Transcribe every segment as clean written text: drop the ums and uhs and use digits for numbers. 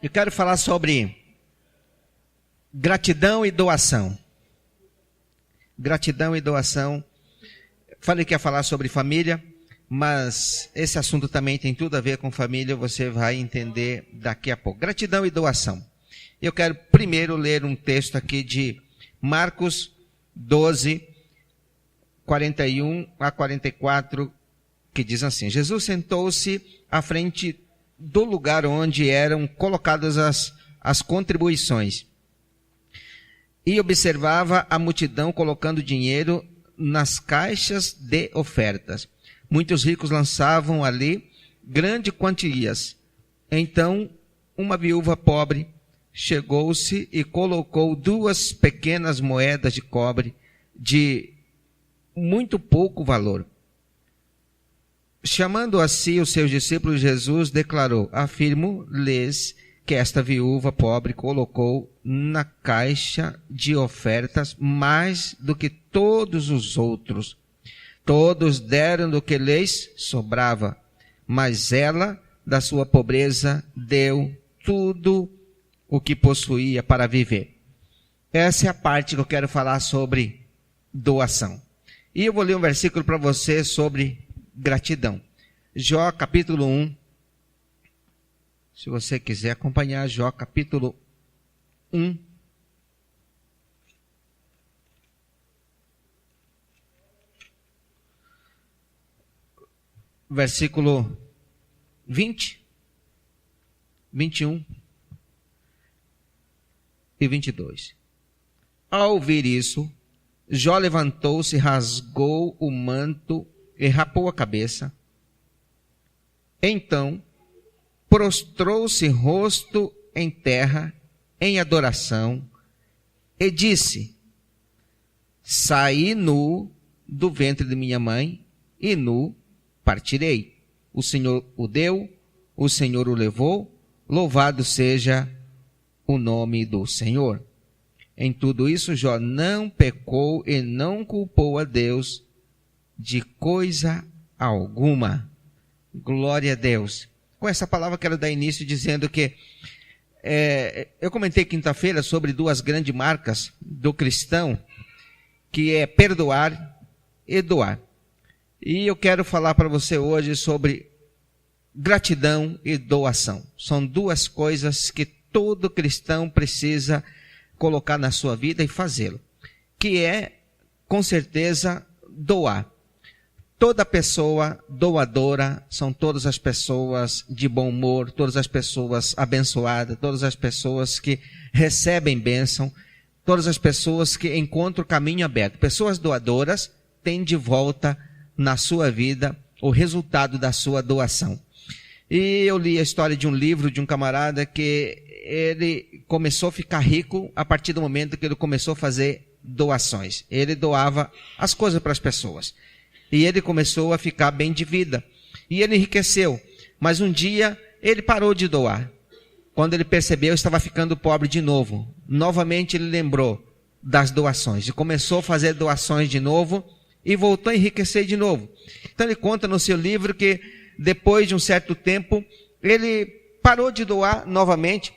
Eu quero falar sobre gratidão e doação. Gratidão e doação. Falei que ia falar sobre família, mas esse assunto também tem tudo a ver com família, você vai entender daqui a pouco. Gratidão e doação. Eu quero primeiro ler um texto aqui de Marcos 12, 41 a 44, que diz assim: Jesus sentou-se à frente do lugar onde eram colocadas as contribuições e observava a multidão colocando dinheiro nas caixas de ofertas. Muitos ricos lançavam ali grandes quantias. Então, uma viúva pobre chegou-se e colocou 2 pequenas moedas de cobre de muito pouco valor. Chamando a si os seus discípulos, Jesus declarou: afirmo-lhes que esta viúva pobre colocou na caixa de ofertas mais do que todos os outros. Todos deram do que lhes sobrava, mas ela, da sua pobreza, deu tudo o que possuía para viver. Essa é a parte que eu quero falar sobre doação. E eu vou ler um versículo para você sobre gratidão. Jó capítulo 1. Se você quiser acompanhar, Jó capítulo 1. Versículo 20, 21 e 22. Ao ouvir isso, Jó levantou-se, rasgou o manto e rapou a cabeça. Então, prostrou-se rosto em terra, em adoração, e disse: saí nu do ventre de minha mãe, e nu partirei. O Senhor o deu, o Senhor o levou, louvado seja o nome do Senhor. Em tudo isso, Jó não pecou e não culpou a Deus de coisa alguma. Glória a Deus. Com essa palavra quero dar início dizendo que eu comentei quinta-feira sobre 2 grandes marcas do cristão, que é perdoar e doar. E eu quero falar para você hoje sobre gratidão e doação. São 2 coisas que todo cristão precisa colocar na sua vida e fazê-lo. Que é, com certeza, doar. Toda pessoa doadora são todas as pessoas de bom humor, todas as pessoas abençoadas, todas as pessoas que recebem bênção, todas as pessoas que encontram o caminho aberto. Pessoas doadoras têm de volta na sua vida o resultado da sua doação. E eu li a história de um livro de um camarada que ele começou a ficar rico a partir do momento que ele começou a fazer doações. Ele doava as coisas para as pessoas. E ele começou a ficar bem de vida. E ele enriqueceu. Mas um dia ele parou de doar. Quando ele percebeu, estava ficando pobre de novo. Novamente ele lembrou das doações. E começou a fazer doações de novo. E voltou a enriquecer de novo. Então ele conta no seu livro que depois de um certo tempo, ele parou de doar novamente.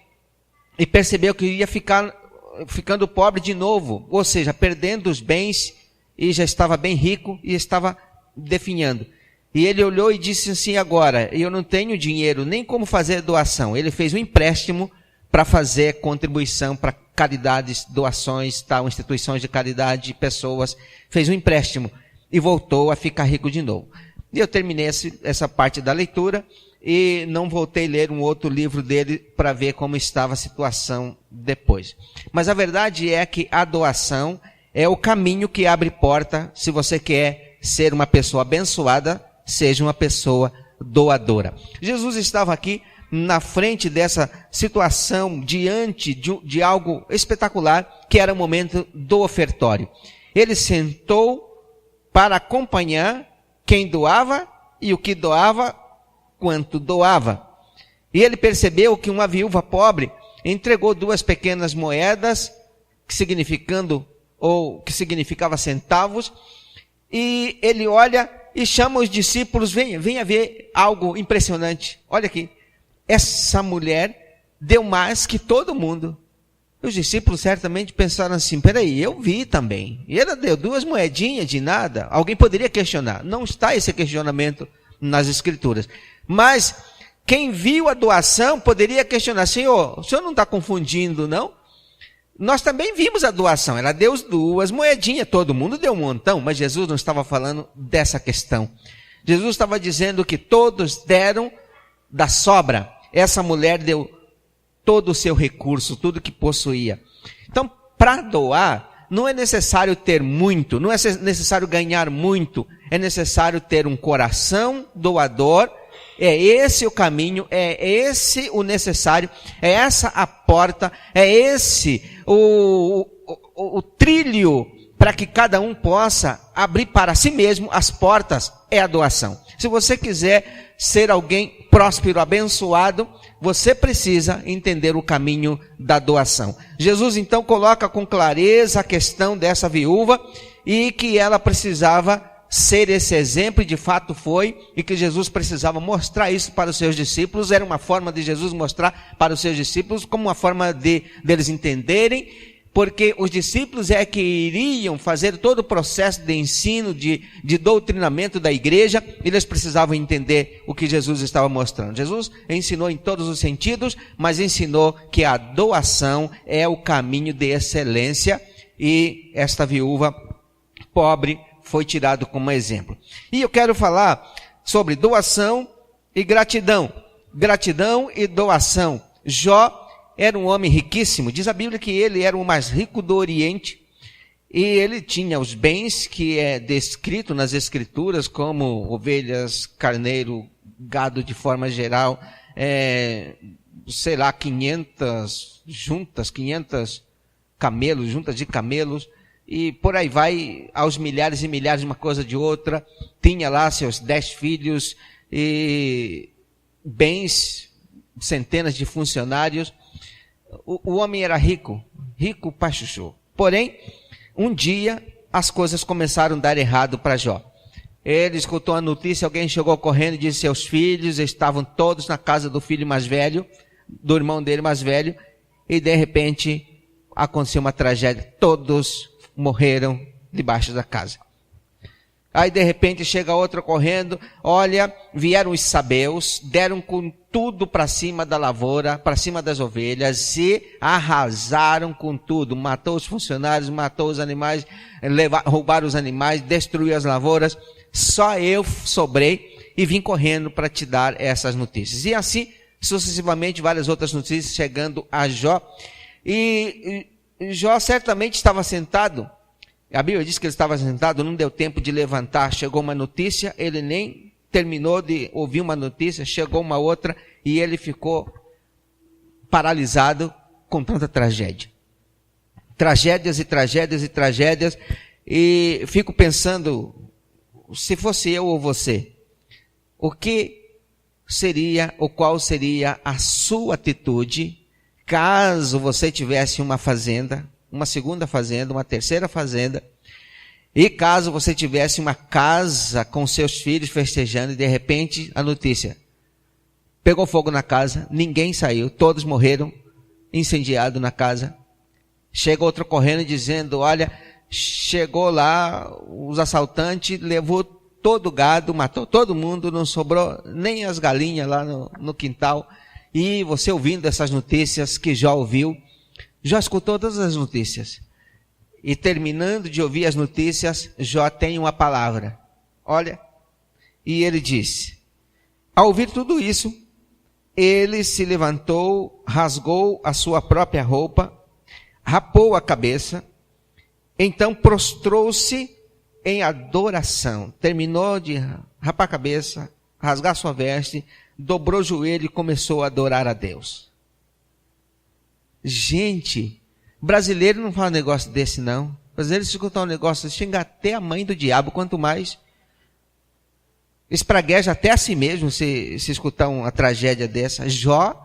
E percebeu que ia ficando pobre de novo. Ou seja, perdendo os bens. E já estava bem rico e estava definhando. E ele olhou e disse assim: agora, eu não tenho dinheiro nem como fazer doação. Ele fez um empréstimo para fazer contribuição para caridades, doações, tal, instituições de caridade, pessoas. Fez um empréstimo e voltou a ficar rico de novo. E eu terminei essa parte da leitura e não voltei a ler um outro livro dele para ver como estava a situação depois. Mas a verdade é que a doação é o caminho que abre porta. Se você quer ser uma pessoa abençoada, seja uma pessoa doadora. Jesus estava aqui na frente dessa situação, diante de algo espetacular, que era o momento do ofertório. Ele sentou para acompanhar quem doava e o que doava, quanto doava. E ele percebeu que uma viúva pobre entregou 2 pequenas moedas, que significava centavos, e ele olha e chama os discípulos: venha ver algo impressionante. Olha aqui, essa mulher deu mais que todo mundo. Os discípulos certamente pensaram assim, peraí, eu vi também. E ela deu 2 moedinhas de nada. Alguém poderia questionar. Não está esse questionamento nas Escrituras. Mas quem viu a doação poderia questionar, Senhor, o senhor não está confundindo, não? Nós também vimos a doação. Ela deu 2 moedinhas, todo mundo deu um montão, mas Jesus não estava falando dessa questão. Jesus estava dizendo que todos deram da sobra. Essa mulher deu todo o seu recurso, tudo que possuía. Então, para doar, não é necessário ter muito, não é necessário ganhar muito, é necessário ter um coração doador. É esse o caminho, é esse o necessário, é essa a porta, é esse o trilho para que cada um possa abrir para si mesmo as portas, é a doação. Se você quiser ser alguém próspero, abençoado, você precisa entender o caminho da doação. Jesus então coloca com clareza a questão dessa viúva e que ela precisava ser esse exemplo, e de fato foi, e que Jesus precisava mostrar isso para os seus discípulos. Era uma forma de Jesus mostrar para os seus discípulos, como uma forma deles entenderem, porque os discípulos é que iriam fazer todo o processo de ensino, de doutrinamento da igreja. Eles precisavam entender o que Jesus estava mostrando. Jesus ensinou em todos os sentidos, mas ensinou que a doação é o caminho de excelência, e esta viúva pobre foi tirado como exemplo. E eu quero falar sobre doação e gratidão. Gratidão e doação. Jó era um homem riquíssimo. Diz a Bíblia que ele era o mais rico do Oriente. E ele tinha os bens que é descrito nas Escrituras, como ovelhas, carneiro, gado de forma geral, 500 camelos, juntas de camelos, e por aí vai, aos milhares e milhares, uma coisa de outra. Tinha lá seus 10 filhos e bens, centenas de funcionários. O homem era rico pachuchu. Porém, um dia as coisas começaram a dar errado para Jó. Ele escutou a notícia, alguém chegou correndo e disse: seus filhos estavam todos na casa do filho mais velho, do irmão dele mais velho, e de repente aconteceu uma tragédia. Todos morreram debaixo da casa. Aí de repente chega outro correndo, olha, vieram os sabeus, deram com tudo para cima da lavoura, para cima das ovelhas, e arrasaram com tudo. Matou os funcionários, matou os animais, roubaram os animais, destruiu as lavouras. Só eu sobrei e vim correndo para te dar essas notícias. E assim, sucessivamente, várias outras notícias chegando a Jó. E Jó certamente estava sentado. A Bíblia diz que ele estava sentado, não deu tempo de levantar. Chegou uma notícia, ele nem terminou de ouvir uma notícia, chegou uma outra e ele ficou paralisado com tanta tragédia. Tragédias e tragédias e tragédias. E fico pensando, se fosse eu ou você, o que seria ou qual seria a sua atitude caso você tivesse uma fazenda, uma segunda fazenda, uma terceira fazenda, e caso você tivesse uma casa com seus filhos festejando e de repente a notícia: pegou fogo na casa, ninguém saiu, todos morreram incendiados na casa. Chega outro correndo dizendo: olha, chegou lá os assaltantes, levou todo o gado, matou todo mundo, não sobrou nem as galinhas lá no quintal. E você ouvindo essas notícias que Jó ouviu, Jó escutou todas as notícias. E terminando de ouvir as notícias, Jó tem uma palavra. Olha, e ele disse: ao ouvir tudo isso, ele se levantou, rasgou a sua própria roupa, rapou a cabeça, então prostrou-se em adoração. Terminou de rapar a cabeça, rasgar sua veste, dobrou o joelho e começou a adorar a Deus. Gente, brasileiro não fala um negócio desse, não. Brasileiro, se escutar um negócio, xinga até a mãe do diabo, quanto mais espragueja até a si mesmo se escutar uma tragédia dessa. Jó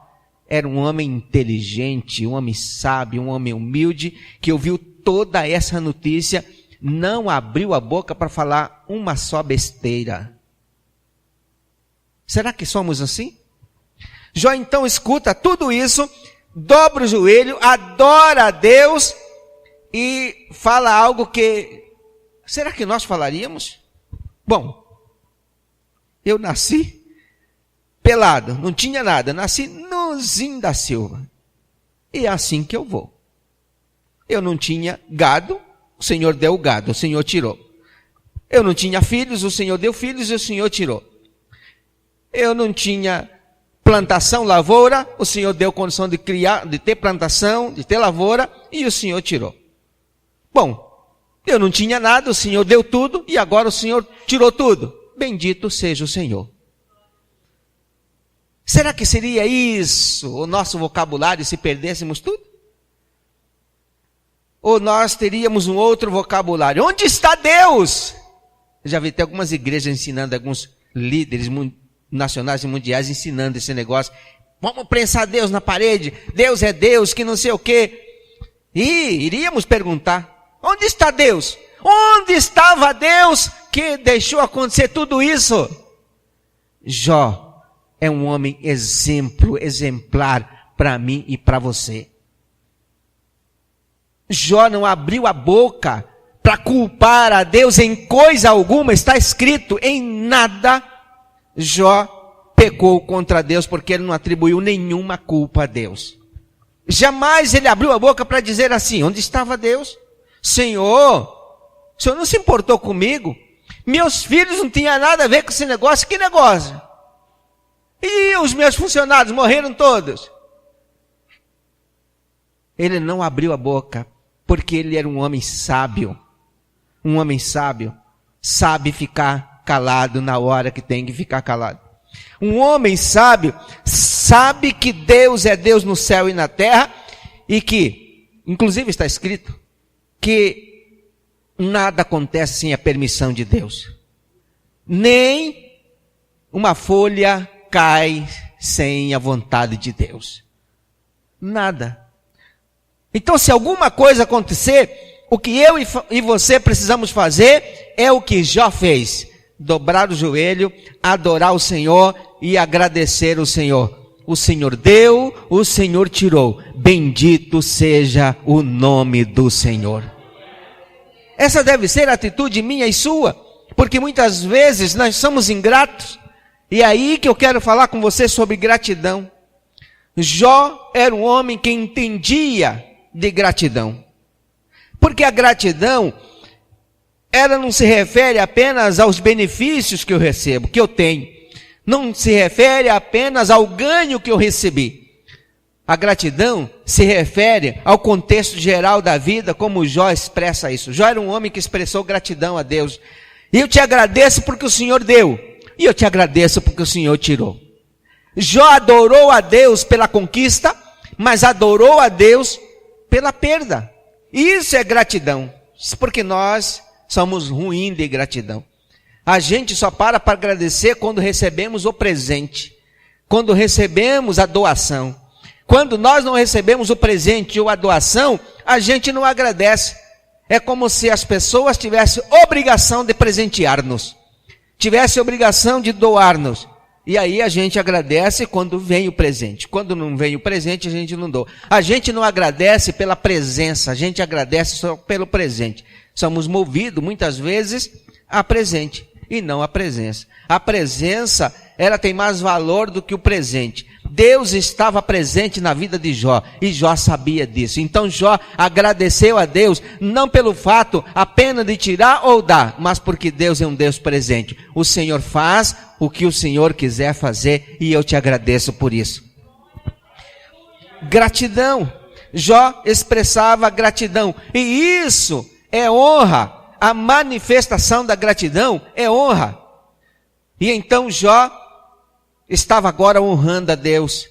era um homem inteligente, um homem sábio, um homem humilde, que ouviu toda essa notícia, não abriu a boca para falar uma só besteira. Será que somos assim? Jó então escuta tudo isso, dobra o joelho, adora a Deus e fala algo que, será que nós falaríamos? Bom, eu nasci pelado, não tinha nada, nasci nozinho da Silva. E é assim que eu vou. Eu não tinha gado, o Senhor deu o gado, o Senhor tirou. Eu não tinha filhos, o Senhor deu filhos e o Senhor tirou. Eu não tinha plantação, lavoura, o Senhor deu condição de criar, de ter plantação, de ter lavoura, e o Senhor tirou. Bom, eu não tinha nada, o Senhor deu tudo, e agora o Senhor tirou tudo. Bendito seja o Senhor. Será que seria isso o nosso vocabulário se perdêssemos tudo? Ou nós teríamos um outro vocabulário? Onde está Deus? Eu já vi até algumas igrejas ensinando, alguns líderes nacionais e mundiais ensinando esse negócio. Vamos prensar Deus na parede. Deus é Deus, que não sei o quê. E iríamos perguntar, onde está Deus? Onde estava Deus que deixou acontecer tudo isso? Jó é um homem exemplar para mim e para você. Jó não abriu a boca para culpar a Deus em coisa alguma, está escrito, em nada Jó pecou contra Deus, porque ele não atribuiu nenhuma culpa a Deus. Jamais ele abriu a boca para dizer assim, onde estava Deus? Senhor, o Senhor não se importou comigo? Meus filhos não tinham nada a ver com esse negócio, que negócio? E os meus funcionários morreram todos? Ele não abriu a boca, porque ele era um homem sábio. Um homem sábio sabe ficar calado na hora que tem que ficar calado. Um homem sábio sabe que Deus é Deus no céu e na terra e que, inclusive está escrito, que nada acontece sem a permissão de Deus. Nem uma folha cai sem a vontade de Deus. Nada. Então, se alguma coisa acontecer, o que eu e você precisamos fazer é o que Jó fez. Dobrar o joelho, adorar o Senhor e agradecer o Senhor. O Senhor deu, o Senhor tirou. Bendito seja o nome do Senhor. Essa deve ser a atitude minha e sua, porque muitas vezes nós somos ingratos. E é aí que eu quero falar com você sobre gratidão. Jó era um homem que entendia de gratidão. Porque a gratidão, ela não se refere apenas aos benefícios que eu recebo, que eu tenho. Não se refere apenas ao ganho que eu recebi. A gratidão se refere ao contexto geral da vida, como Jó expressa isso. Jó era um homem que expressou gratidão a Deus. E eu te agradeço porque o Senhor deu. E eu te agradeço porque o Senhor tirou. Jó adorou a Deus pela conquista, mas adorou a Deus pela perda. Isso é gratidão, porque nós somos ruins de gratidão. A gente só para agradecer quando recebemos o presente, quando recebemos a doação. Quando nós não recebemos o presente ou a doação, a gente não agradece. É como se as pessoas tivessem obrigação de presentear-nos, tivessem obrigação de doar-nos. E aí a gente agradece quando vem o presente. Quando não vem o presente, a gente não doa. A gente não agradece pela presença, a gente agradece só pelo presente. Somos movidos, muitas vezes, a presente e não a presença. A presença, ela tem mais valor do que o presente. Deus estava presente na vida de Jó, e Jó sabia disso. Então Jó agradeceu a Deus, não pelo fato apenas de tirar ou dar, mas porque Deus é um Deus presente. O Senhor faz o que o Senhor quiser fazer, e eu te agradeço por isso. Gratidão. Jó expressava gratidão, e isso é honra. A manifestação da gratidão é honra. E então Jó estava agora honrando a Deus.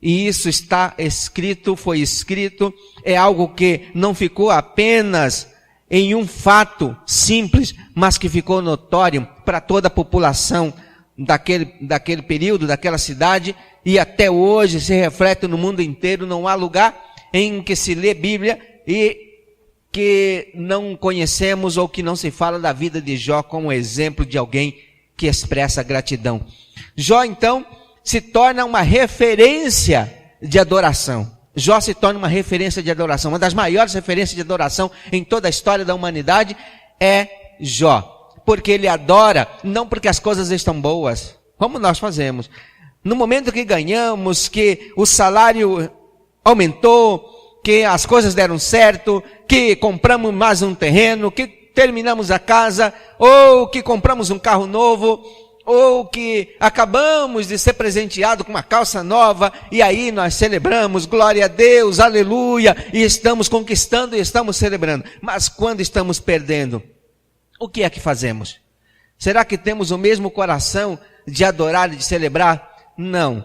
E isso está escrito, foi escrito, é algo que não ficou apenas em um fato simples, mas que ficou notório para toda a população daquele período, daquela cidade, e até hoje se reflete no mundo inteiro. Não há lugar em que se lê Bíblia e que não conhecemos ou que não se fala da vida de Jó como exemplo de alguém que expressa gratidão. Jó, então, se torna uma referência de adoração. Jó se torna uma referência de adoração. Uma das maiores referências de adoração em toda a história da humanidade é Jó. Porque ele adora, não porque as coisas estão boas, como nós fazemos. No momento que ganhamos, que o salário aumentou, que as coisas deram certo, que compramos mais um terreno, que terminamos a casa, ou que compramos um carro novo, ou que acabamos de ser presenteado com uma calça nova, e aí nós celebramos, glória a Deus, aleluia, e estamos conquistando e estamos celebrando. Mas quando estamos perdendo, o que é que fazemos? Será que temos o mesmo coração de adorar e de celebrar? Não.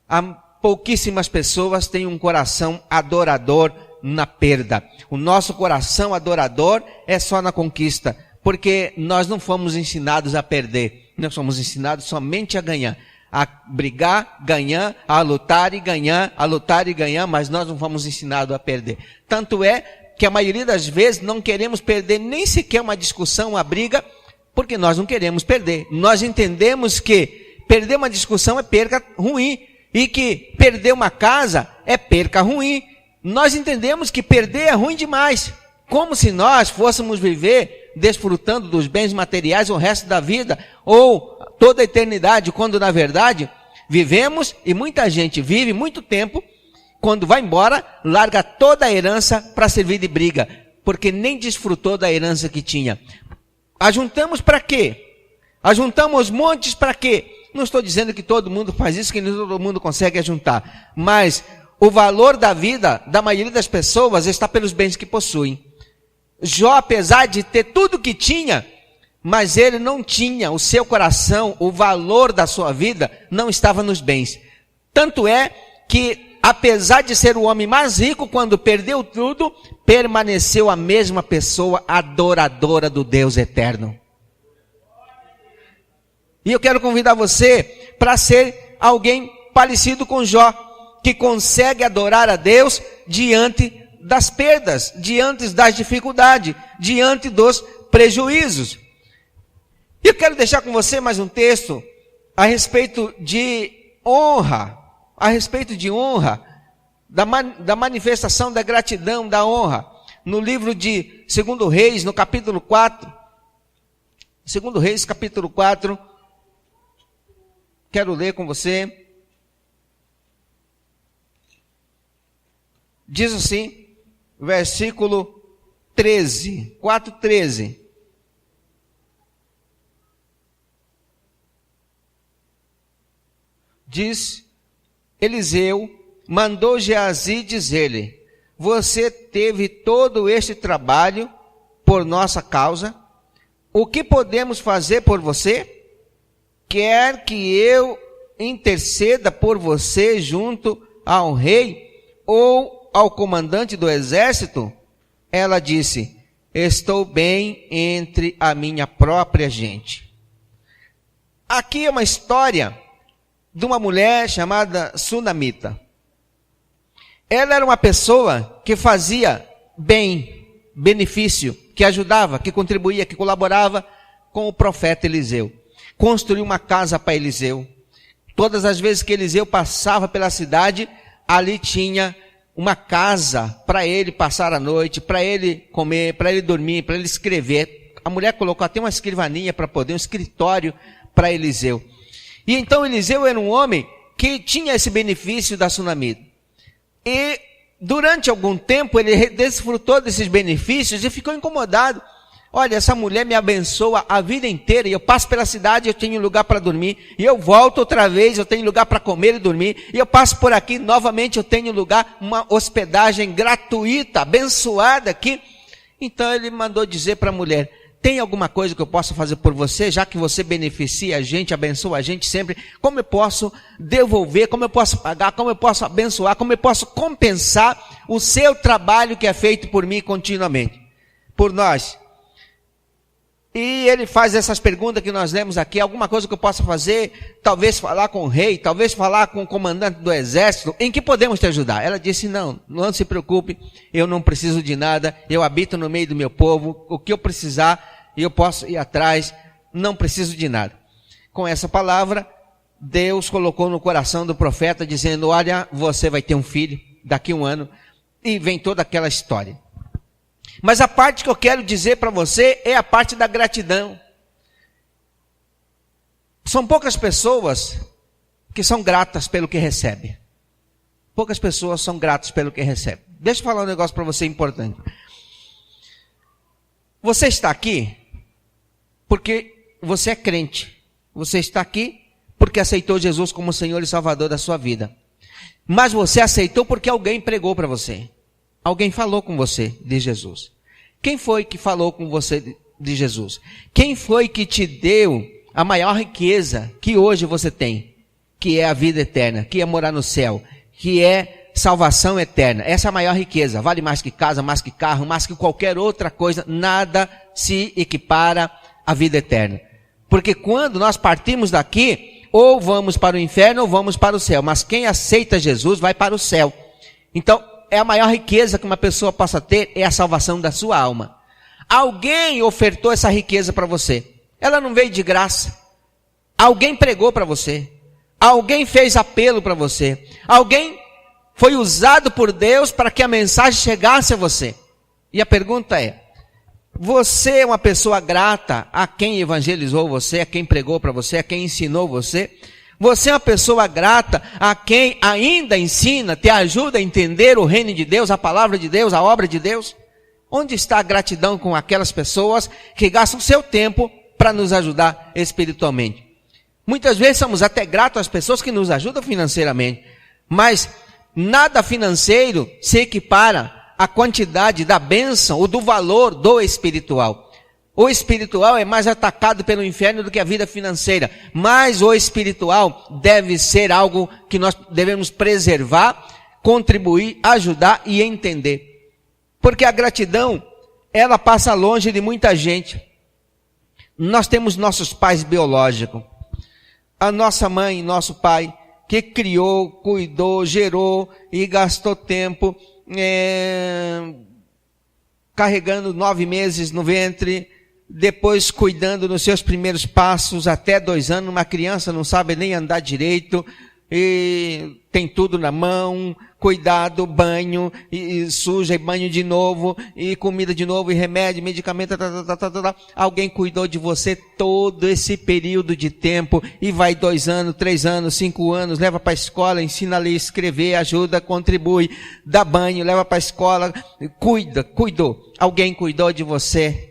Há pouquíssimas pessoas têm um coração adorador na perda. O nosso coração adorador é só na conquista, porque nós não fomos ensinados a perder. Nós somos ensinados somente a ganhar. A brigar, ganhar, a lutar e ganhar, a lutar e ganhar, mas nós não fomos ensinados a perder. Tanto é que a maioria das vezes não queremos perder nem sequer uma discussão, uma briga, porque nós não queremos perder. Nós entendemos que perder uma discussão é perca ruim, e que perder uma casa é perca ruim. Nós entendemos que perder é ruim demais, como se nós fôssemos viver desfrutando dos bens materiais o resto da vida, ou toda a eternidade, quando na verdade vivemos, e muita gente vive muito tempo, quando vai embora, larga toda a herança para servir de briga, porque nem desfrutou da herança que tinha. Ajuntamos para quê? Ajuntamos montes para quê? Não estou dizendo que todo mundo faz isso, que nem todo mundo consegue ajuntar, mas o valor da vida da maioria das pessoas está pelos bens que possuem. Jó, apesar de ter tudo que tinha, mas ele não tinha, o seu coração, o valor da sua vida não estava nos bens. Tanto é que, apesar de ser o homem mais rico, quando perdeu tudo, permaneceu a mesma pessoa adoradora do Deus eterno. E eu quero convidar você para ser alguém parecido com Jó, que consegue adorar a Deus diante das perdas, diante das dificuldades, diante dos prejuízos. E eu quero deixar com você mais um texto a respeito de honra, da manifestação da gratidão, da honra, no livro de 2 Reis, no capítulo 4, 2 Reis, capítulo 4, quero ler com você. Diz assim, versículo 13, 4:13. Diz, Eliseu mandou Geazi dizer-lhe: você teve todo este trabalho por nossa causa, o que podemos fazer por você? Quer que eu interceda por você junto ao rei ou ao comandante do exército? Ela disse: estou bem entre a minha própria gente. Aqui é uma história de uma mulher chamada Sunamita. Ela era uma pessoa que fazia bem, benefício, que ajudava, que contribuía, que colaborava com o profeta Eliseu. Construiu uma casa para Eliseu. Todas as vezes que Eliseu passava pela cidade, ali tinha uma casa para ele passar a noite, para ele comer, para ele dormir, para ele escrever. A mulher colocou até uma escrivaninha para poder, um escritório para Eliseu. E então Eliseu era um homem que tinha esse benefício da Sunamita. E durante algum tempo ele desfrutou desses benefícios e ficou incomodado. Olha, essa mulher me abençoa a vida inteira, e eu passo pela cidade, eu tenho lugar para dormir, e eu volto outra vez, eu tenho lugar para comer e dormir, e eu passo por aqui, novamente eu tenho lugar, uma hospedagem gratuita, abençoada aqui. Então ele mandou dizer para a mulher: tem alguma coisa que eu possa fazer por você, já que você beneficia a gente, abençoa a gente sempre? Como eu posso devolver, como eu posso pagar, como eu posso abençoar, como eu posso compensar o seu trabalho que é feito por mim continuamente, por nós? E ele faz essas perguntas que nós lemos aqui: alguma coisa que eu possa fazer? Talvez falar com o rei, talvez falar com o comandante do exército, em que podemos te ajudar? Ela disse: não se preocupe, eu não preciso de nada, eu habito no meio do meu povo, o que eu precisar, eu posso ir atrás, não preciso de nada. Com essa palavra, Deus colocou no coração do profeta dizendo, olha, você vai ter um filho daqui a 1 ano, e vem toda aquela história. Mas a parte que eu quero dizer para você é a parte da gratidão. São poucas pessoas que são gratas pelo que recebem. Poucas pessoas são gratas pelo que recebem. Deixa eu falar um negócio para você importante. Você está aqui porque você é crente. Você está aqui porque aceitou Jesus como Senhor e Salvador da sua vida. Mas você aceitou porque alguém pregou para você. Alguém falou com você de Jesus. Quem foi que falou com você de Jesus? Quem foi que te deu a maior riqueza que hoje você tem? Que é a vida eterna, que é morar no céu, que é salvação eterna. Essa é a maior riqueza. Vale mais que casa, mais que carro, mais que qualquer outra coisa. Nada se equipara à vida eterna. Porque quando nós partimos daqui, ou vamos para o inferno ou vamos para o céu. Mas quem aceita Jesus vai para o céu. Então, é a maior riqueza que uma pessoa possa ter, é a salvação da sua alma. Alguém ofertou essa riqueza para você. Ela não veio de graça. Alguém pregou para você. Alguém fez apelo para você. Alguém foi usado por Deus para que a mensagem chegasse a você. E a pergunta é, você é uma pessoa grata a quem evangelizou você, a quem pregou para você, a quem ensinou você? Você é uma pessoa grata a quem ainda ensina, te ajuda a entender o reino de Deus, a palavra de Deus, a obra de Deus? Onde está a gratidão com aquelas pessoas que gastam seu tempo para nos ajudar espiritualmente? Muitas vezes somos até gratos às pessoas que nos ajudam financeiramente, mas nada financeiro se equipara à quantidade da bênção ou do valor do espiritual. O espiritual é mais atacado pelo inferno do que a vida financeira, mas o espiritual deve ser algo que nós devemos preservar, contribuir, ajudar e entender. Porque a gratidão, ela passa longe de muita gente. Nós temos nossos pais biológicos, a nossa mãe, nosso pai, que criou, cuidou, gerou e gastou tempo carregando 9 meses no ventre, depois cuidando nos seus primeiros passos até 2 anos. Uma criança não sabe nem andar direito, e tem tudo na mão, cuidado, banho, e suja, e banho de novo, e comida de novo, e remédio, medicamento, Alguém cuidou de você todo esse período de tempo, e vai 2 anos, 3 anos, 5 anos, leva para a escola, ensina a ler, escrever, ajuda, contribui, dá banho, leva para a escola, cuidou. Alguém cuidou de você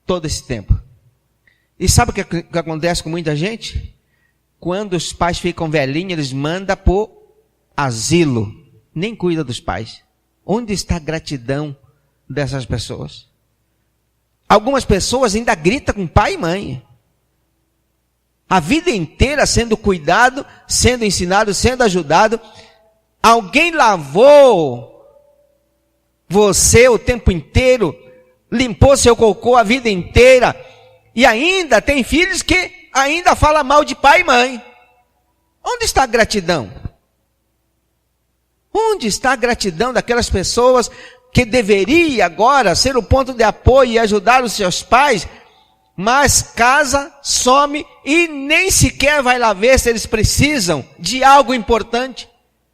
todo esse tempo. E sabe o que acontece com muita gente? Quando os pais ficam velhinhos, eles mandam pro asilo. Nem cuida dos pais. Onde está a gratidão dessas pessoas? Algumas pessoas ainda gritam com pai e mãe. A vida inteira sendo cuidado, sendo ensinado, sendo ajudado. Alguém lavou você o tempo inteiro, limpou seu cocô a vida inteira, e ainda tem filhos que ainda falam mal de pai e mãe. Onde está a gratidão? Onde está a gratidão daquelas pessoas que deveria agora ser o ponto de apoio e ajudar os seus pais, mas casa, some e nem sequer vai lá ver se eles precisam de algo importante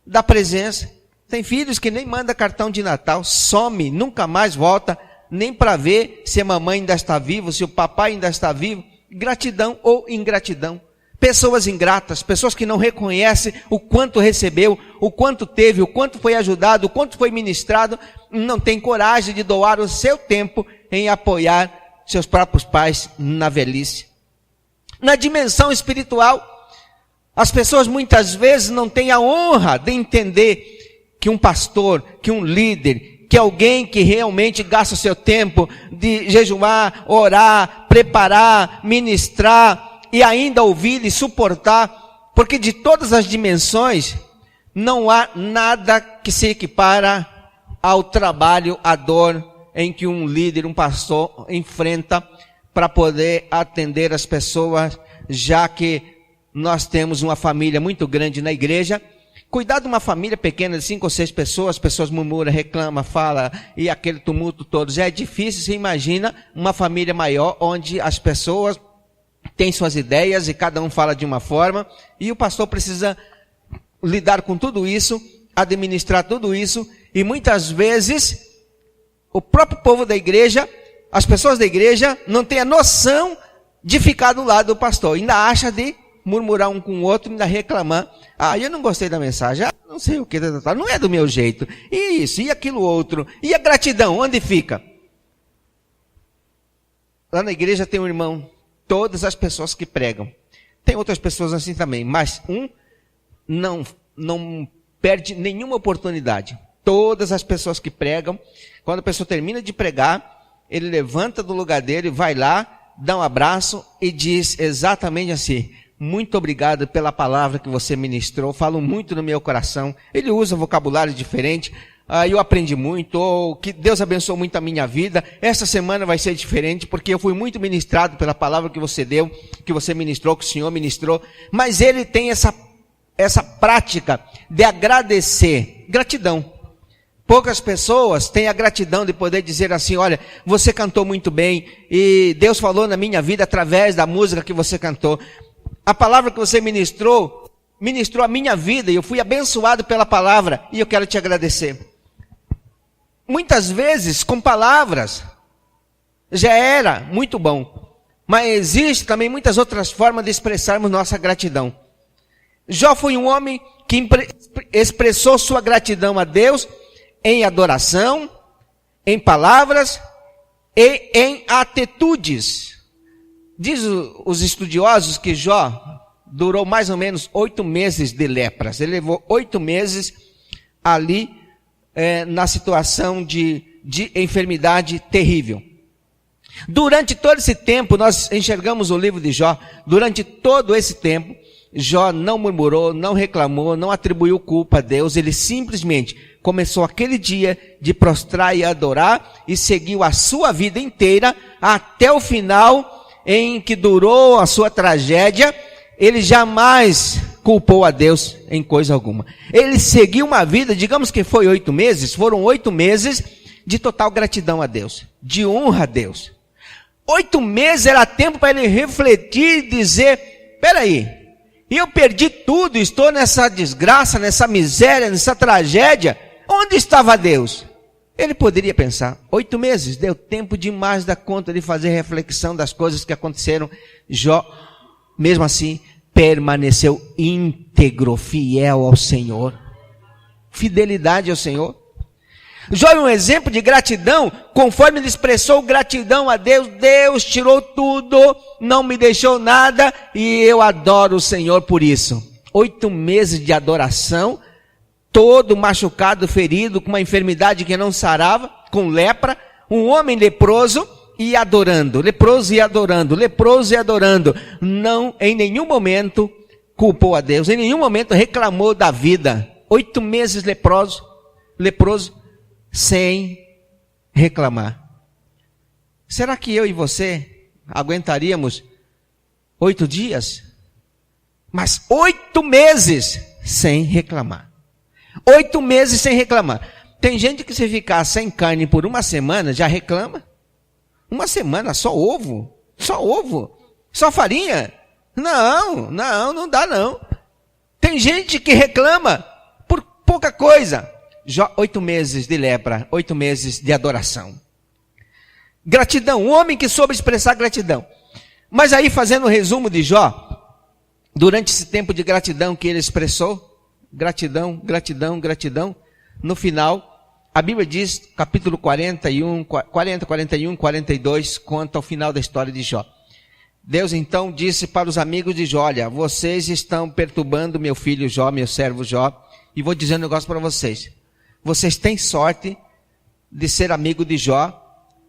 da presença. Tem filhos que nem manda cartão de Natal, some, nunca mais volta, nem para ver se a mamãe ainda está viva, se o papai ainda está vivo. Gratidão ou ingratidão. Pessoas ingratas, pessoas que não reconhecem o quanto recebeu, o quanto teve, o quanto foi ajudado, o quanto foi ministrado, não tem coragem de doar o seu tempo em apoiar seus próprios pais na velhice. Na dimensão espiritual, as pessoas muitas vezes não têm a honra de entender que um pastor, que um líder, que alguém que realmente gasta o seu tempo de jejuar, orar, preparar, ministrar e ainda ouvir e suportar, porque de todas as dimensões não há nada que se equipara ao trabalho, à dor em que um líder, um pastor enfrenta para poder atender as pessoas, já que nós temos uma família muito grande na igreja. Cuidar de uma família pequena de 5 ou 6 pessoas, pessoas murmuram, reclamam, falam, e aquele tumulto todo. Já é difícil, você imagina uma família maior, onde as pessoas tem suas ideias e cada um fala de uma forma, e o pastor precisa lidar com tudo isso, administrar tudo isso, e muitas vezes o próprio povo da igreja, as pessoas da igreja, não têm a noção de ficar do lado do pastor, ainda acha de murmurar um com o outro, ainda reclamar, eu não gostei da mensagem, não sei o que, não é do meu jeito, e isso, e aquilo outro, e a gratidão, onde fica? Lá na igreja tem um irmão, todas as pessoas que pregam, tem outras pessoas assim também, mas não perde nenhuma oportunidade. Todas as pessoas que pregam, quando a pessoa termina de pregar, ele levanta do lugar dele, vai lá, dá um abraço e diz exatamente assim: muito obrigado pela palavra que você ministrou, falo muito no meu coração. Ele usa vocabulário diferente, eu aprendi muito, ou que Deus abençoou muito a minha vida. Essa semana vai ser diferente, porque eu fui muito ministrado pela palavra que você deu, que você ministrou, que o Senhor ministrou. Mas ele tem essa prática de agradecer, gratidão. Poucas pessoas têm a gratidão de poder dizer assim: olha, você cantou muito bem, e Deus falou na minha vida através da música que você cantou. A palavra que você ministrou a minha vida, e eu fui abençoado pela palavra, e eu quero te agradecer. Muitas vezes, com palavras, já era muito bom, mas existe também muitas outras formas de expressarmos nossa gratidão. Jó foi um homem que expressou sua gratidão a Deus em adoração, em palavras e em atitudes. Diz os estudiosos que Jó durou mais ou menos 8 meses de lepras. Ele levou 8 meses ali na situação de enfermidade terrível. Durante todo esse tempo, nós enxergamos o livro de Jó, durante todo esse tempo, Jó não murmurou, não reclamou, não atribuiu culpa a Deus, ele simplesmente começou aquele dia de prostrar e adorar e seguiu a sua vida inteira até o final em que durou a sua tragédia. Ele jamais culpou a Deus em coisa alguma. Ele seguiu uma vida, digamos que foi 8 meses, foram 8 meses de total gratidão a Deus, de honra a Deus. 8 meses era tempo para ele refletir e dizer: peraí, eu perdi tudo, estou nessa desgraça, nessa miséria, nessa tragédia, onde estava Deus? Ele poderia pensar: 8 meses, deu tempo demais da conta de fazer reflexão das coisas que aconteceram. Jó, mesmo assim, permaneceu íntegro, fiel ao Senhor. Fidelidade ao Senhor. Jó é um exemplo de gratidão, conforme ele expressou gratidão a Deus. Deus tirou tudo, não me deixou nada, e eu adoro o Senhor por isso. 8 meses de adoração, todo machucado, ferido, com uma enfermidade que não sarava, com lepra, um homem leproso e adorando, leproso e adorando, leproso e adorando. Não, em nenhum momento culpou a Deus, em nenhum momento reclamou da vida. 8 meses leproso, sem reclamar. Será que eu e você aguentaríamos 8 dias? Mas 8 meses sem reclamar. 8 meses sem reclamar. Tem gente que se ficar sem carne por uma semana já reclama. Uma semana, só ovo, só farinha. Não dá não. Tem gente que reclama por pouca coisa. Jó, 8 meses de lepra, 8 meses de adoração. Gratidão, um homem que soube expressar gratidão. Mas aí, fazendo um resumo de Jó, durante esse tempo de gratidão que ele expressou, gratidão, no final, a Bíblia diz, capítulo 40, 41, 42, conta ao final da história de Jó. Deus então disse para os amigos de Jó: olha, vocês estão perturbando meu filho Jó, meu servo Jó, e vou dizer um negócio para vocês. Vocês têm sorte de ser amigo de Jó,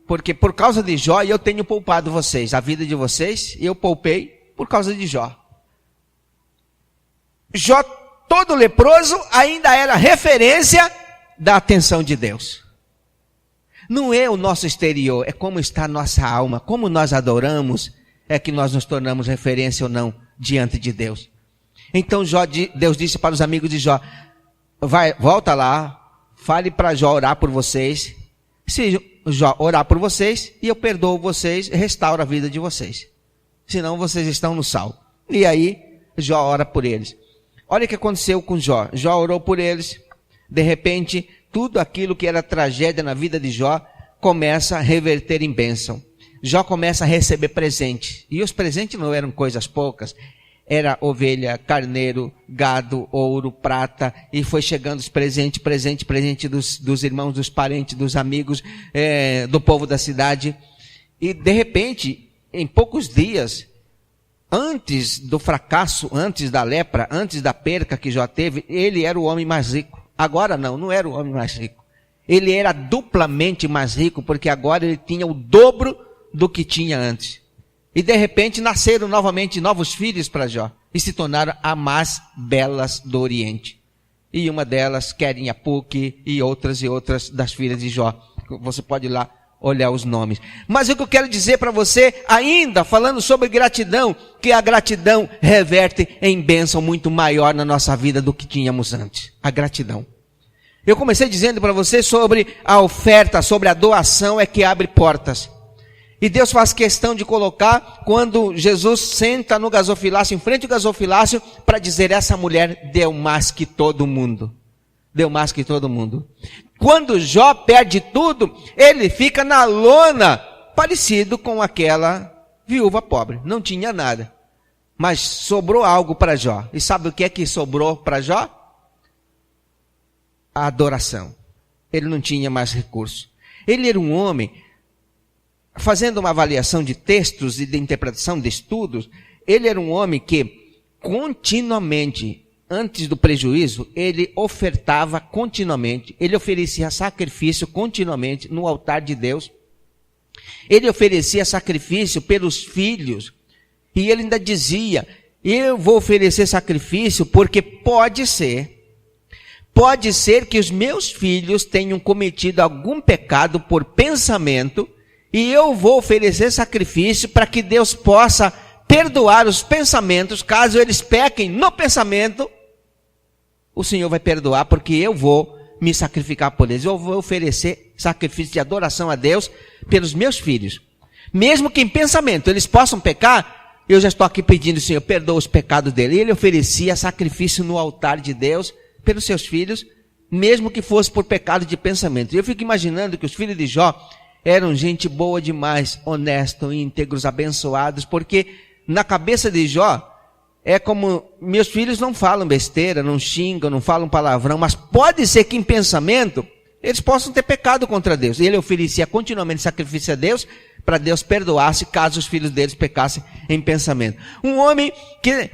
porque por causa de Jó eu tenho poupado vocês, a vida de vocês, eu poupei por causa de Jó. Jó, todo leproso, ainda era referência da atenção de Deus. Não é o nosso exterior, é como está a nossa alma, como nós adoramos, é que nós nos tornamos referência ou não diante de Deus. Então Deus disse para os amigos de Jó: volta lá, fale para Jó orar por vocês. Se Jó orar por vocês, e eu perdoo vocês, restauro a vida de vocês. senão vocês estão no sal. E aí, Jó ora por eles. Olha o que aconteceu com Jó. Jó orou por eles. De repente, tudo aquilo que era tragédia na vida de Jó começa a reverter em bênção. Jó começa a receber presente. E os presentes não eram coisas poucas. Era ovelha, carneiro, gado, ouro, prata. E foi chegando os presente dos irmãos, dos parentes, dos amigos, do povo da cidade. E de repente, em poucos dias, antes do fracasso, antes da lepra, antes da perca que Jó teve, ele era o homem mais rico. Agora não era o homem mais rico. Ele era duplamente mais rico, porque agora ele tinha o dobro do que tinha antes. E de repente nasceram novamente novos filhos para Jó, e se tornaram as mais belas do Oriente. E uma delas, Querinhapuque, e outras das filhas de Jó. Você pode ir lá olhar os nomes. Mas o que eu quero dizer para você, ainda falando sobre gratidão, que a gratidão reverte em bênção muito maior na nossa vida do que tínhamos antes. A gratidão. Eu comecei dizendo para você sobre a oferta, sobre a doação é que abre portas. E Deus faz questão de colocar quando Jesus senta no gasofilácio, em frente ao gasofilácio, para dizer, essa mulher deu mais que todo mundo. Deu mais que todo mundo. Quando Jó perde tudo, ele fica na lona, parecido com aquela viúva pobre. Não tinha nada. Mas sobrou algo para Jó. E sabe o que é que sobrou para Jó? A adoração. Ele não tinha mais recurso. Ele era um homem, fazendo uma avaliação de textos e de interpretação de estudos, ele era um homem que continuamente, antes do prejuízo, ele ofertava continuamente, ele oferecia sacrifício continuamente no altar de Deus. Ele oferecia sacrifício pelos filhos. E ele ainda dizia, eu vou oferecer sacrifício porque pode ser que os meus filhos tenham cometido algum pecado por pensamento, e eu vou oferecer sacrifício para que Deus possa perdoar os pensamentos, caso eles pequem no pensamento, o Senhor vai perdoar, porque eu vou me sacrificar por eles. Eu vou oferecer sacrifício de adoração a Deus pelos meus filhos. Mesmo que em pensamento eles possam pecar, eu já estou aqui pedindo, Senhor, perdoa os pecados dele. E ele oferecia sacrifício no altar de Deus pelos seus filhos, mesmo que fosse por pecado de pensamento. E eu fico imaginando que os filhos de Jó eram gente boa demais, honestos, íntegros, abençoados, porque na cabeça de Jó, é como, meus filhos não falam besteira, não xingam, não falam palavrão, mas pode ser que em pensamento, eles possam ter pecado contra Deus. E ele oferecia continuamente sacrifício a Deus, para Deus perdoasse, caso os filhos deles pecassem em pensamento. Um homem que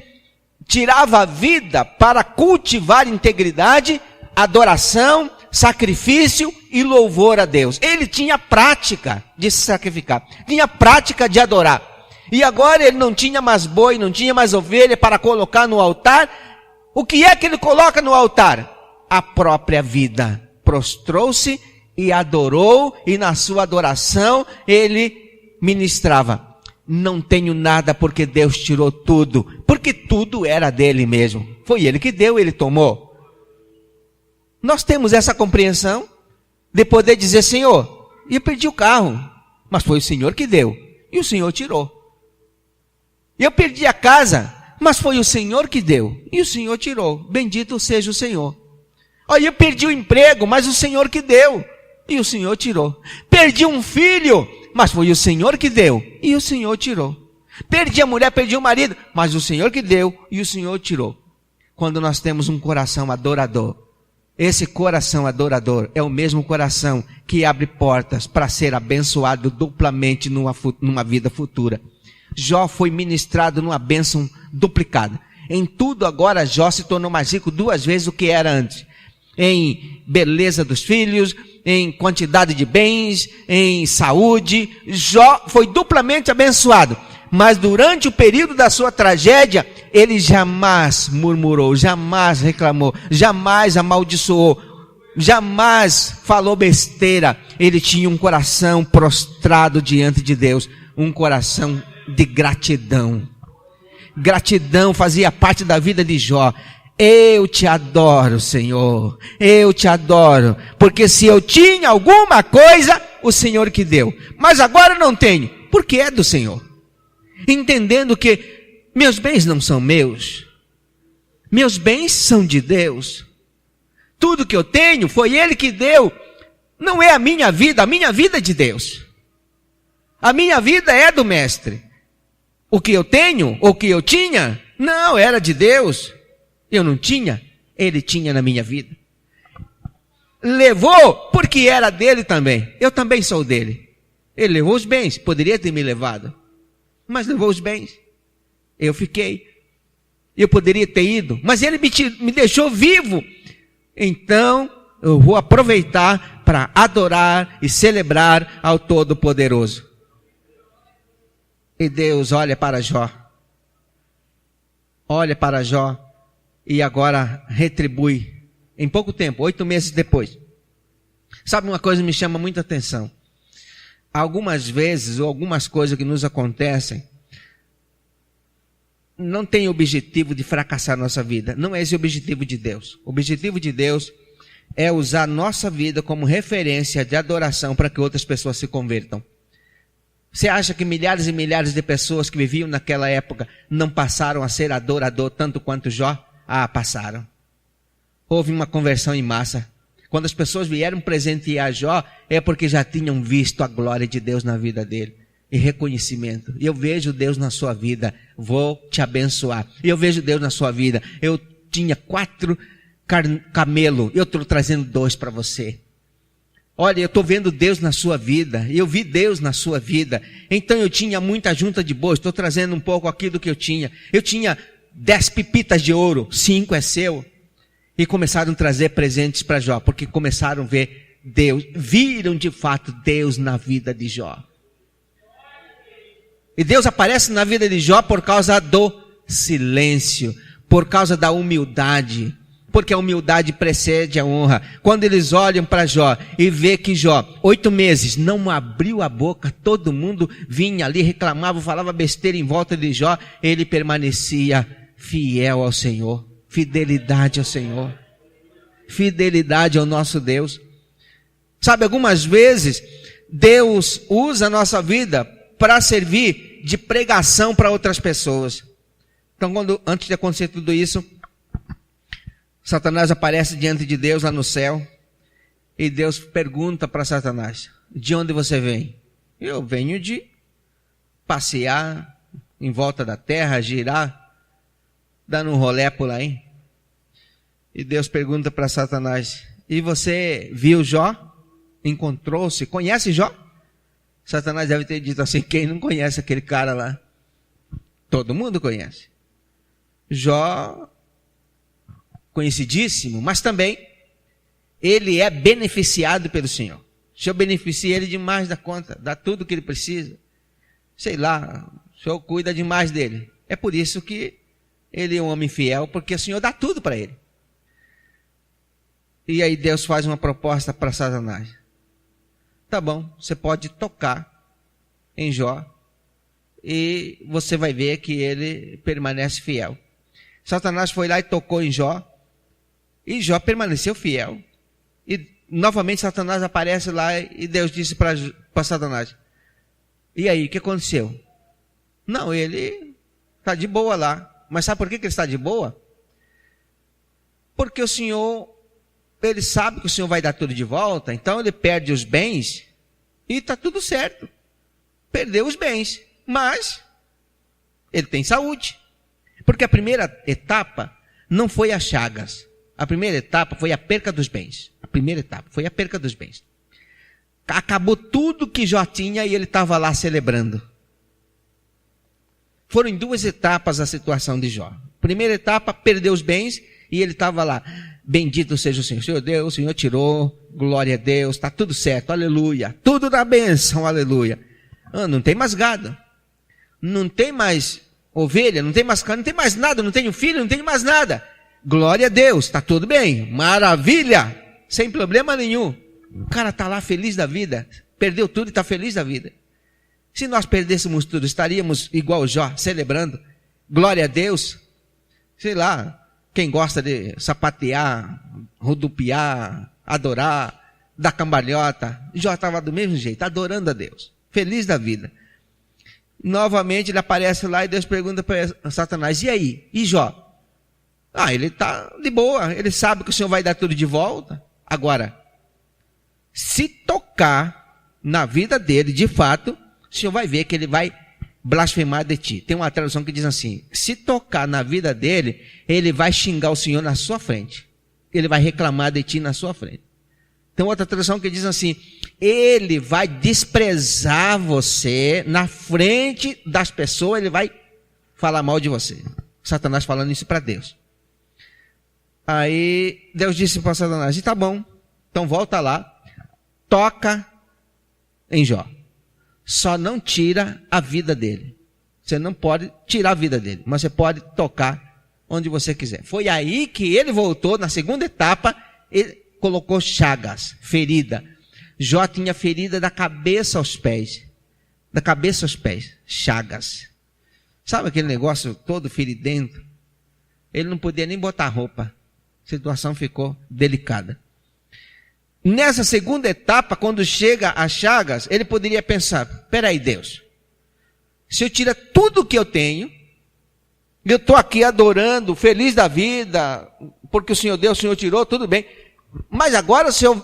tirava a vida para cultivar integridade, adoração, sacrifício e louvor a Deus. Ele tinha prática de se sacrificar, tinha prática de adorar. E agora ele não tinha mais boi, não tinha mais ovelha para colocar no altar. O que é que ele coloca no altar? A própria vida. Prostrou-se e adorou, e na sua adoração ele ministrava. Não tenho nada porque Deus tirou tudo, porque tudo era dele mesmo. Foi ele que deu, ele tomou. Nós temos essa compreensão de poder dizer, Senhor, eu perdi o carro, mas foi o Senhor que deu, e o Senhor tirou. Eu perdi a casa, mas foi o Senhor que deu, e o Senhor tirou. Bendito seja o Senhor. Olha, eu perdi o emprego, mas o Senhor que deu, e o Senhor tirou. Perdi um filho, mas foi o Senhor que deu, e o Senhor tirou. Perdi a mulher, perdi o marido, mas o Senhor que deu, e o Senhor tirou. Quando nós temos um coração adorador, esse coração adorador é o mesmo coração que abre portas para ser abençoado duplamente numa vida futura. Jó foi ministrado numa bênção duplicada. Em tudo agora Jó se tornou mais rico 2 vezes o que era antes. Em beleza dos filhos, em quantidade de bens, em saúde. Jó foi duplamente abençoado. Mas durante o período da sua tragédia, ele jamais murmurou, jamais reclamou, jamais amaldiçoou, jamais falou besteira. Ele tinha um coração prostrado diante de Deus, um coração de gratidão. Gratidão fazia parte da vida de Jó. Eu te adoro, Senhor, eu te adoro, porque se eu tinha alguma coisa, o Senhor que deu, mas agora não tenho, porque é do Senhor. entendendo que meus bens não são meus, meus bens são de Deus. Tudo que eu tenho foi Ele que deu. Não é a minha vida é de Deus. A minha vida é do Mestre. O que eu tenho, o que eu tinha, não, era de Deus. Eu não tinha, Ele tinha na minha vida. Levou porque era dele também. Eu também sou dele. Ele levou os bens, poderia ter me levado, mas levou os bens. Eu fiquei. Eu poderia ter ido, mas Ele me deixou vivo. Então, eu vou aproveitar para adorar e celebrar ao Todo-Poderoso. E Deus olha para Jó. Olha para Jó e agora retribui. Em pouco tempo, 8 meses depois. Sabe uma coisa que me chama muita atenção? Algumas vezes, ou algumas coisas que nos acontecem, não tem objetivo de fracassar nossa vida. Não é esse o objetivo de Deus. O objetivo de Deus é usar nossa vida como referência de adoração para que outras pessoas se convertam. Você acha que milhares e milhares de pessoas que viviam naquela época não passaram a ser adorador tanto quanto Jó? Ah, passaram. Houve uma conversão em massa. Quando as pessoas vieram presentear Jó, é porque já tinham visto a glória de Deus na vida dele. E reconhecimento. Eu vejo Deus na sua vida, vou te abençoar. Eu vejo Deus na sua vida. Eu tinha 4 camelos, eu estou trazendo 2 para você. Olha, eu estou vendo Deus na sua vida, eu vi Deus na sua vida. Então eu tinha muita junta de bois, estou trazendo um pouco aqui do que eu tinha. Eu tinha 10 pepitas de ouro, 5 é seu. E começaram a trazer presentes para Jó, porque começaram a ver Deus, viram de fato Deus na vida de Jó. E Deus aparece na vida de Jó por causa do silêncio, por causa da humildade, porque a humildade precede a honra. Quando eles olham para Jó e vê que Jó, 8 meses, não abriu a boca, todo mundo vinha ali, reclamava, falava besteira em volta de Jó, ele permanecia fiel ao Senhor. Fidelidade ao Senhor. Fidelidade ao nosso Deus. Sabe, algumas vezes, Deus usa a nossa vida para servir de pregação para outras pessoas. Então, antes de acontecer tudo isso, Satanás aparece diante de Deus lá no céu, e Deus pergunta para Satanás: de onde você vem? Eu venho de passear em volta da terra, girar, dando um rolé por aí. E Deus pergunta para Satanás: e você viu Jó? Encontrou-se? Conhece Jó? Satanás deve ter dito assim: quem não conhece aquele cara lá? Todo mundo conhece. Jó, conhecidíssimo, mas também ele é beneficiado pelo Senhor. O Senhor beneficia ele demais da conta, dá tudo o que ele precisa. Sei lá, o Senhor cuida demais dele. É por isso que ele é um homem fiel, porque o Senhor dá tudo para ele. E aí Deus faz uma proposta para Satanás. Tá bom, você pode tocar em Jó e você vai ver que ele permanece fiel. Satanás foi lá e tocou em Jó, e Jó permaneceu fiel. E novamente Satanás aparece lá e Deus disse para Satanás: e aí, o que aconteceu? Não, ele está de boa lá. Mas sabe por que ele está de boa? Porque o Senhor, ele sabe que o Senhor vai dar tudo de volta, então ele perde os bens e está tudo certo. Perdeu os bens, mas ele tem saúde. Porque a primeira etapa não foi as chagas. A primeira etapa foi a perca dos bens. A primeira etapa foi a perca dos bens. Acabou tudo que Jó tinha e ele estava lá celebrando. Foram em 2 etapas a situação de Jó. Primeira etapa, perdeu os bens e ele estava lá: bendito seja o Senhor. Senhor Deus, o Senhor tirou, glória a Deus, está tudo certo, aleluia. Tudo na bênção, aleluia. Não tem mais gado, não tem mais ovelha, não tem mais carne, não tem mais nada, não tenho filho, não tenho mais nada. Glória a Deus, está tudo bem, maravilha, sem problema nenhum. O cara está lá feliz da vida, perdeu tudo e está feliz da vida. Se nós perdêssemos tudo, estaríamos igual Jó, celebrando, glória a Deus. Sei lá, quem gosta de sapatear, rodopiar, adorar, dar cambalhota, Jó estava do mesmo jeito, adorando a Deus, feliz da vida. Novamente ele aparece lá e Deus pergunta para Satanás: e aí? E Jó? Ele está de boa, ele sabe que o Senhor vai dar tudo de volta. Agora, se tocar na vida dele, de fato, o Senhor vai ver que ele vai blasfemar de ti. Tem uma tradução que diz assim: se tocar na vida dele, ele vai xingar o Senhor na sua frente. Ele vai reclamar de ti na sua frente. Tem outra tradução que diz assim: ele vai desprezar você na frente das pessoas, ele vai falar mal de você. Satanás falando isso para Deus. Aí Deus disse para Satanás: tá bom, então volta lá, toca em Jó. Só não tira a vida dele. Você não pode tirar a vida dele, mas você pode tocar onde você quiser. Foi aí que ele voltou, na segunda etapa, ele colocou chagas, ferida. Jó tinha ferida da cabeça aos pés. Da cabeça aos pés, chagas. Sabe aquele negócio todo feridento? Ele não podia nem botar roupa. A situação ficou delicada. Nessa segunda etapa, quando chega a chagas, ele poderia pensar: peraí, Deus, se eu tirar tudo que eu tenho, eu estou aqui adorando, feliz da vida, porque o Senhor deu, o Senhor tirou, tudo bem. Mas agora o Senhor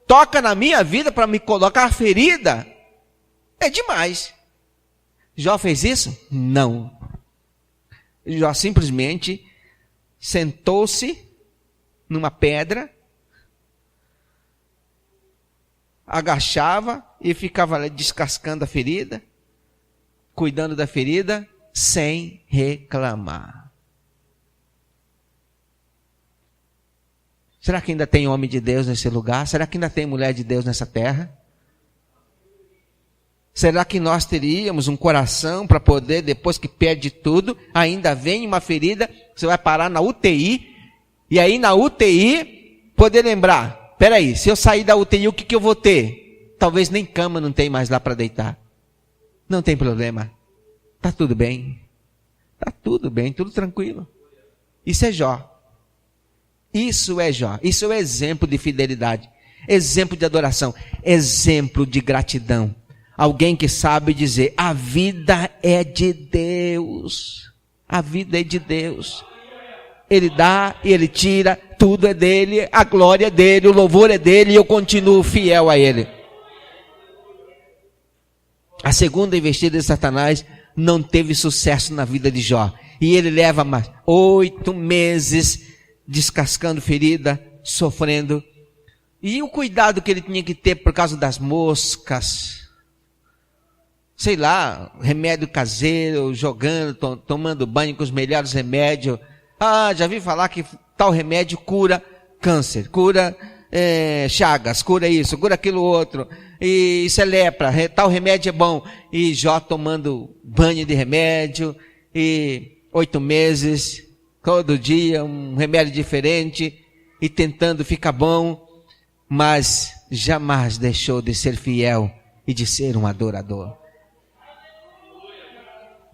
toca na minha vida para me colocar a ferida, é demais. Jó fez isso? Não. Jó simplesmente sentou-se numa pedra, agachava e ficava descascando a ferida, cuidando da ferida, sem reclamar. Será que ainda tem homem de Deus nesse lugar? Será que ainda tem mulher de Deus nessa terra? Será que nós teríamos um coração para poder, depois que perde tudo, ainda vem uma ferida, você vai parar na UTI, e aí na UTI, poder lembrar: peraí, se eu sair da UTI, o que eu vou ter? Talvez nem cama não tem mais lá para deitar. Não tem problema. Está tudo bem. Está tudo bem, tudo tranquilo. Isso é Jó. Isso é Jó. Isso é o exemplo de fidelidade. Exemplo de adoração. Exemplo de gratidão. Alguém que sabe dizer: a vida é de Deus. A vida é de Deus. Ele dá e Ele tira, tudo é dele, a glória é dele, o louvor é dele e eu continuo fiel a Ele. A segunda investida de Satanás não teve sucesso na vida de Jó. E ele leva mais 8 meses descascando ferida, sofrendo. E o cuidado que ele tinha que ter por causa das moscas. Sei lá, remédio caseiro, jogando, tomando banho com os melhores remédios. Já vi falar que tal remédio cura câncer, cura chagas, cura isso, cura aquilo outro. E isso é lepra, tal remédio é bom. E Jó tomando banho de remédio, e 8 meses, todo dia, um remédio diferente, e tentando ficar bom, mas jamais deixou de ser fiel e de ser um adorador.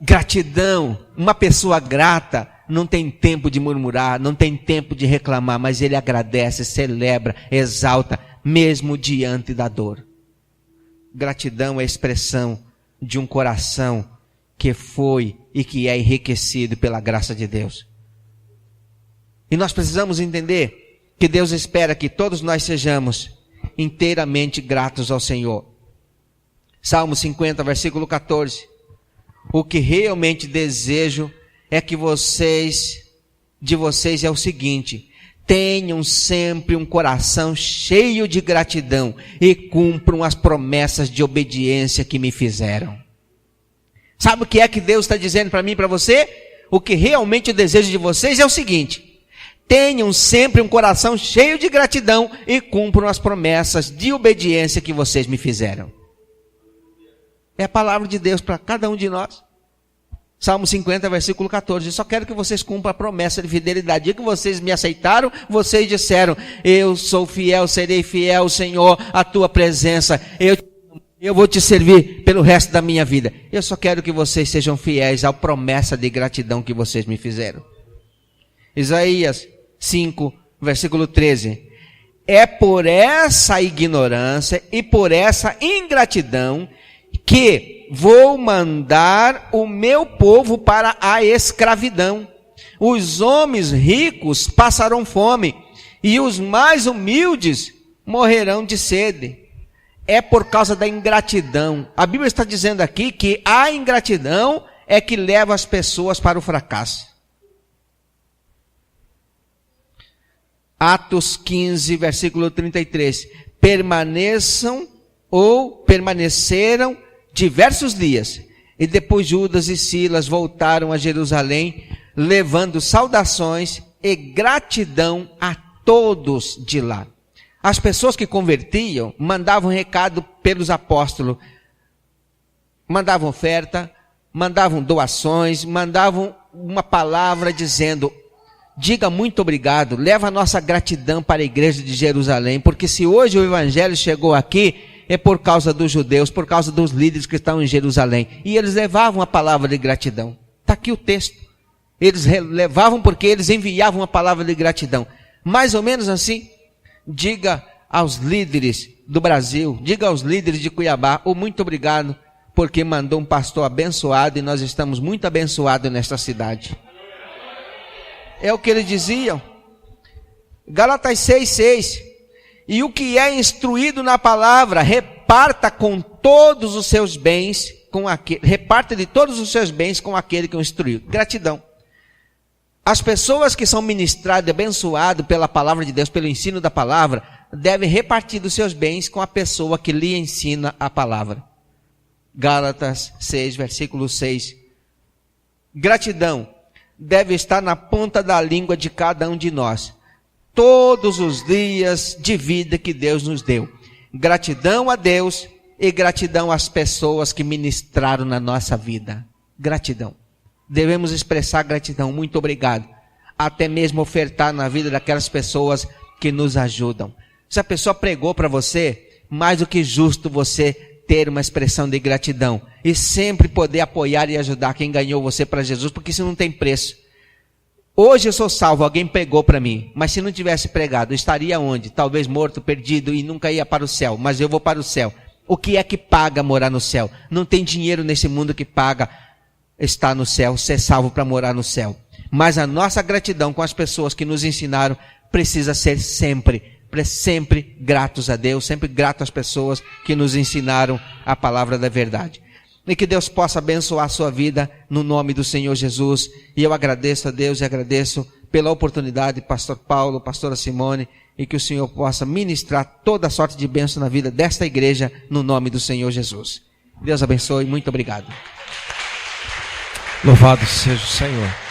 Gratidão, uma pessoa grata não tem tempo de murmurar, não tem tempo de reclamar, mas ele agradece, celebra, exalta, mesmo diante da dor. Gratidão é a expressão de um coração que foi e que é enriquecido pela graça de Deus. E nós precisamos entender que Deus espera que todos nós sejamos inteiramente gratos ao Senhor. Salmo 50, versículo 14. O que realmente desejo é que de vocês é o seguinte: tenham sempre um coração cheio de gratidão e cumpram as promessas de obediência que me fizeram. Sabe o que é que Deus está dizendo para mim e para você? O que realmente eu desejo de vocês é o seguinte: tenham sempre um coração cheio de gratidão e cumpram as promessas de obediência que vocês me fizeram. É a palavra de Deus para cada um de nós. Salmo 50, versículo 14. Eu só quero que vocês cumpram a promessa de fidelidade. Dia que vocês me aceitaram, vocês disseram: eu sou fiel, serei fiel, Senhor, à tua presença. Eu vou te servir pelo resto da minha vida. Eu só quero que vocês sejam fiéis à promessa de gratidão que vocês me fizeram. Isaías 5, versículo 13. É por essa ignorância e por essa ingratidão que vou mandar o meu povo para a escravidão. Os homens ricos passarão fome, e os mais humildes morrerão de sede. É por causa da ingratidão. A Bíblia está dizendo aqui que a ingratidão é que leva as pessoas para o fracasso. Atos 15, versículo 33. Permaneceram diversos dias, e depois Judas e Silas voltaram a Jerusalém, levando saudações e gratidão a todos de lá. As pessoas que convertiam mandavam recado pelos apóstolos, mandavam oferta, mandavam doações, mandavam uma palavra dizendo: diga muito obrigado, leva a nossa gratidão para a igreja de Jerusalém, porque se hoje o evangelho chegou aqui, é por causa dos judeus, por causa dos líderes que estão em Jerusalém. E eles levavam a palavra de gratidão. Está aqui o texto. Eles levavam porque eles enviavam a palavra de gratidão. Mais ou menos assim, diga aos líderes do Brasil, diga aos líderes de Cuiabá, muito obrigado, porque mandou um pastor abençoado e nós estamos muito abençoados nesta cidade. É o que eles diziam. Gálatas 6:6. E o que é instruído na palavra, reparta com todos os seus bens, reparta de todos os seus bens com aquele que o instruiu. Gratidão. As pessoas que são ministradas e abençoadas pela palavra de Deus, pelo ensino da palavra, devem repartir dos seus bens com a pessoa que lhe ensina a palavra. Gálatas 6, versículo 6. Gratidão deve estar na ponta da língua de cada um de nós, todos os dias de vida que Deus nos deu. Gratidão a Deus e gratidão às pessoas que ministraram na nossa vida. Gratidão. Devemos expressar gratidão, muito obrigado. Até mesmo ofertar na vida daquelas pessoas que nos ajudam. Se a pessoa pregou para você, mais do que justo você ter uma expressão de gratidão. E sempre poder apoiar e ajudar quem ganhou você para Jesus, porque isso não tem preço. Hoje eu sou salvo, alguém pregou para mim. Mas se não tivesse pregado, eu estaria onde? Talvez morto, perdido e nunca ia para o céu. Mas eu vou para o céu. O que é que paga morar no céu? Não tem dinheiro nesse mundo que paga estar no céu, ser salvo para morar no céu. Mas a nossa gratidão com as pessoas que nos ensinaram precisa ser sempre gratos a Deus, sempre grato às pessoas que nos ensinaram a palavra da verdade. E que Deus possa abençoar a sua vida no nome do Senhor Jesus. E eu agradeço a Deus e agradeço pela oportunidade, pastor Paulo, pastora Simone, e que o Senhor possa ministrar toda sorte de bênção na vida desta igreja no nome do Senhor Jesus. Deus abençoe, muito obrigado. Louvado seja o Senhor.